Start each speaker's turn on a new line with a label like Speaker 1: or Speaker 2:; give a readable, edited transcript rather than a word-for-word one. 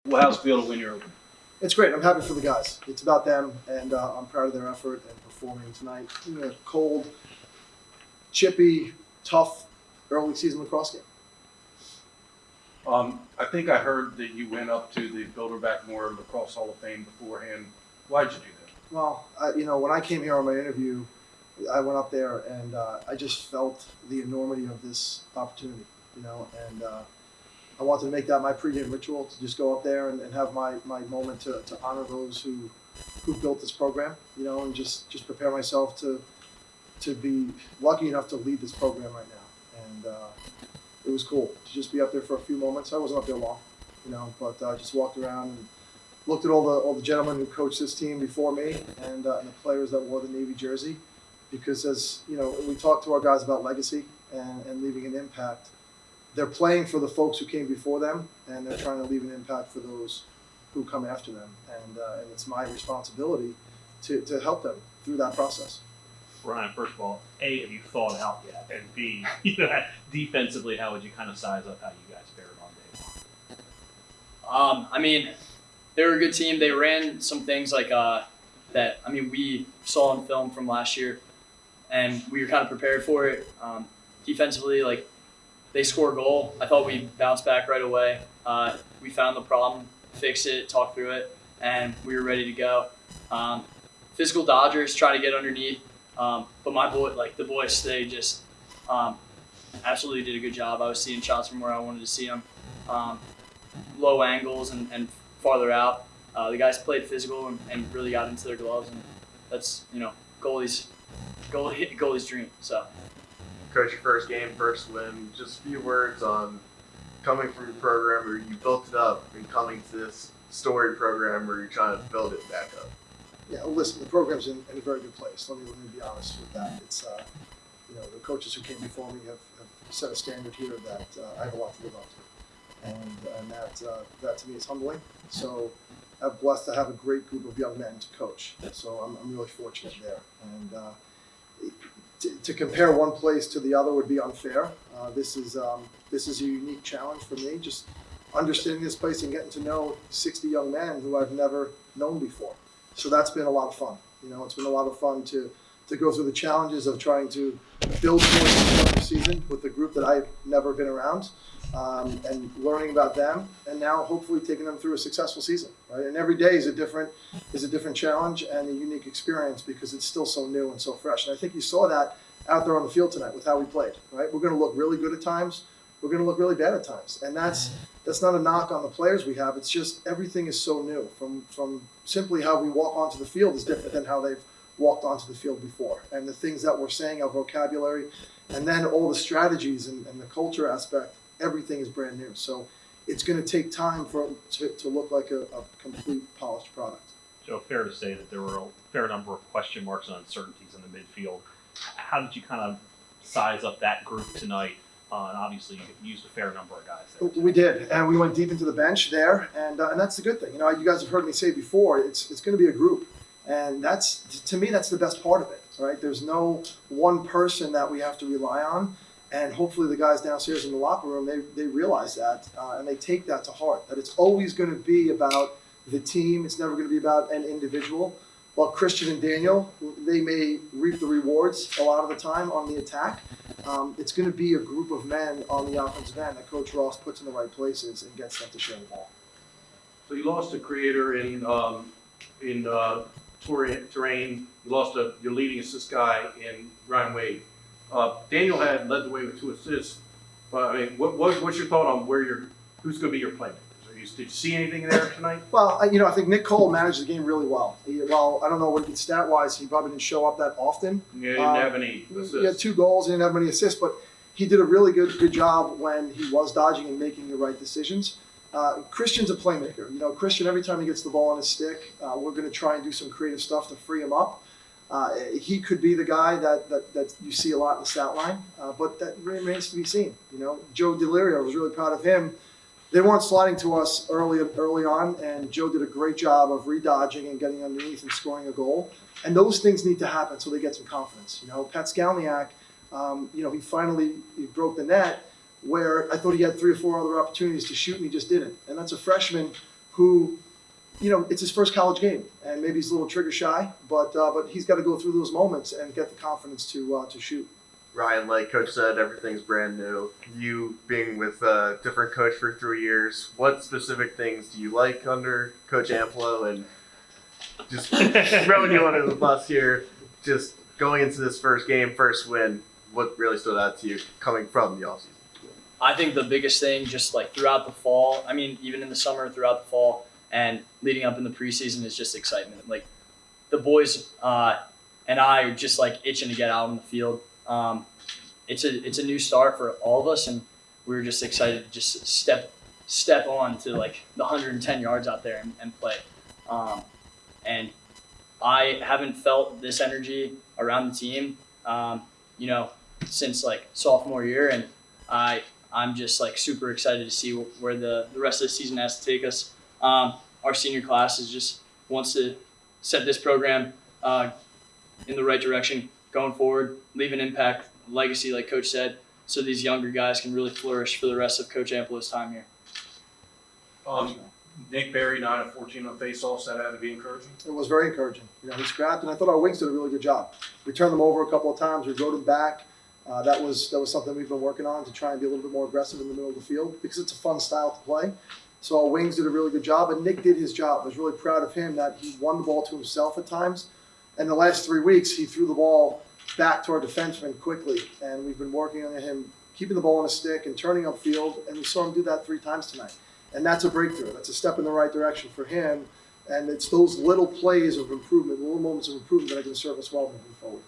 Speaker 1: Well, how's it feel to win your open?
Speaker 2: It's great. I'm happy for the guys. It's about them, and I'm proud of their effort and performing tonight in a cold, chippy, tough early season lacrosse game.
Speaker 1: I think I heard that you went up to the Builder Backmore Lacrosse Hall of Fame beforehand. Why'd you do that?
Speaker 2: Well, when I came here on my interview, I went up there and I just felt the enormity of this opportunity, and I wanted to make that my pregame ritual to just go up there and have my moment to honor those who built this program, and just prepare myself to be lucky enough to lead this program right now. And it was cool to just be up there for a few moments. I wasn't up there long, but I just walked around and looked at all the gentlemen who coached this team before me and the players that wore the Navy jersey. Because as we talk to our guys about legacy and leaving an impact, they're playing for the folks who came before them, and they're trying to leave an impact for those who come after them. And it's my responsibility to help them through that process.
Speaker 3: Ryan, first of all, A, have you thought it out yet? And B, defensively, how would you kind of size up how you guys fared on day one?
Speaker 4: They were a good team. They ran some things like that. We saw in film from last year, and we were kind of prepared for it. Defensively, they score a goal. I thought we bounced back right away. We found the problem, fixed it, talked through it, and we were ready to go. Physical Dodgers try to get underneath, but the boys, they just absolutely did a good job. I was seeing shots from where I wanted to see them, low angles and farther out. The guys played physical and really got into their gloves, and that's goalie's dream. So,
Speaker 5: Coach, your first game, first win. Just a few words on coming from your program where you built it up and coming to this story program where you're trying to build it back up.
Speaker 2: Yeah, well, listen, the program's in a very good place. Let me be honest with that. It's the coaches who came before me have set a standard here that I have a lot to live up to, and that to me is humbling. So I'm blessed to have a great group of young men to coach. So I'm really fortunate there. And to compare one place to the other would be unfair. This is a unique challenge for me, just understanding this place and getting to know 60 young men who I've never known before. So that's been a lot of fun. It's been a lot of fun to go through the challenges of trying to build towards the season with a group that I've never been around, and learning about them, and now hopefully taking them through a successful season. Right, and every day is a different challenge and a unique experience because it's still so new and so fresh. And I think you saw that out there on the field tonight with how we played. Right, we're going to look really good at times. We're going to look really bad at times, and that's not a knock on the players we have. It's just everything is so new. From simply how we walk onto the field is different than how they've walked onto the field before, and the things that we're saying, our vocabulary, and then all the strategies and the culture aspect. Everything is brand new, so it's going to take time for it to look like a complete polished product.
Speaker 3: So fair to say that there were a fair number of question marks and uncertainties in the midfield. How did you kind of size up that group tonight? And obviously, you used a fair number of guys there.
Speaker 2: We did, and we went deep into the bench there, and that's the good thing. You guys have heard me say before, it's going to be a group, and to me, that's the best part of it. Right? There's no one person that we have to rely on, and hopefully the guys downstairs in the locker room, they realize that, and they take that to heart, that it's always going to be about the team. It's never going to be about an individual. While Christian and Daniel, they may reap the rewards a lot of the time on the attack, it's going to be a group of men on the offensive end that Coach Ross puts in the right places and gets them to share the ball.
Speaker 1: So you lost a creator in terrain. You lost your leading assist guy in Ryan Wade. Daniel had led the way with 2 assists. But what's your thought on who's going to be your playmaker? Did you see anything there tonight?
Speaker 2: Well, I think Nick Cole managed the game really well. Well, I don't know what he did stat-wise. He probably didn't show up that often.
Speaker 1: Yeah, he didn't have any assists.
Speaker 2: He had 2 goals. He didn't have many assists, but he did a really good job when he was dodging and making the right decisions. Christian's a playmaker. Christian, every time he gets the ball on his stick, we're going to try and do some creative stuff to free him up. He could be the guy that you see a lot in the stat line, but that remains to be seen. Joe Delirio, I was really proud of him. They weren't sliding to us early on, and Joe did a great job of re-dodging and getting underneath and scoring a goal. And those things need to happen so they get some confidence. Pat Skalniak, he finally broke the net where I thought he had 3 or 4 other opportunities to shoot, and he just didn't. And that's a freshman who, you know, it's his first college game, and maybe he's a little trigger shy, but he's got to go through those moments and get the confidence to shoot.
Speaker 5: Ryan, like Coach said, everything's brand new. You being with a different coach for 3 years, what specific things do you like under Coach Amplo? And just throwing you under the bus here, just going into this first game, first win, what really stood out to you coming from the offseason?
Speaker 4: I think the biggest thing, just like throughout the fall, I mean, even in the summer, throughout the fall, and leading up in the preseason is just excitement. Like the boys and I are just like itching to get out on the field. It's a new start for all of us, and we were just excited to just step on to like the 110 yards out there and play. And I haven't felt this energy around the team, you know, since like sophomore year, and I'm just like super excited to see where the rest of the season has to take us. Our senior class is just wants to set this program in the right direction going forward, leave an impact, legacy, like Coach said, so these younger guys can really flourish for the rest of Coach Amplo's time here.
Speaker 1: Nick Berry, 9 of 14 on face-offs. That had to be encouraging.
Speaker 2: It was very encouraging. You know, he scrapped, and I thought our wings did a really good job. We turned them over a couple of times. We rode them back. That was something we've been working on to try and be a little bit more aggressive in the middle of the field because it's a fun style to play. So our wings did a really good job, and Nick did his job. I was really proud of him that he won the ball to himself at times. And the last 3 weeks, he threw the ball back to our defenseman quickly, and we've been working on him keeping the ball on a stick and turning upfield, and we saw him do that 3 times tonight. And that's a breakthrough. That's a step in the right direction for him, and it's those little plays of improvement, little moments of improvement that are going to serve us well moving forward.